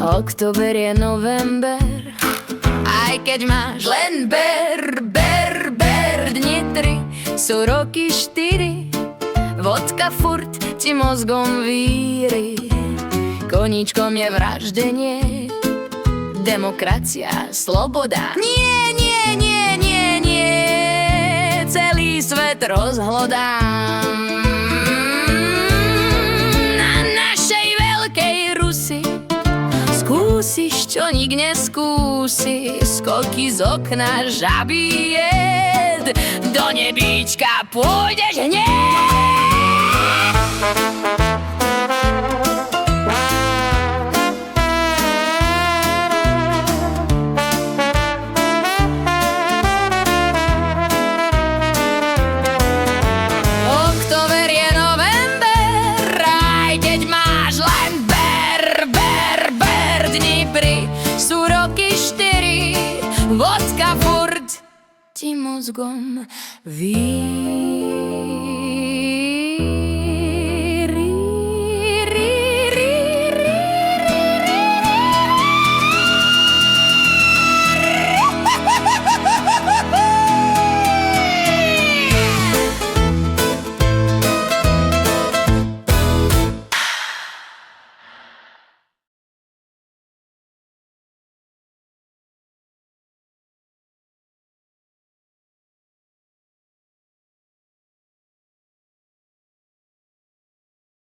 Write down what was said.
Október je november, aj keď máš len ber. Dni 3 sú roky 4, vodka furt ti mozgom víri. Koníčkom je vraždenie, demokracia, sloboda. Nie, celý svet rozhlodám. Na našej veľkej Rusi skúsiš, čo nik neskúsi. Skoky z okna, žabí jed, do nebíčka pôjdeš hneď. Október je november, aj keď máš len ber. Dni 3 sú roky 4, vodka furt ti mozgom víri.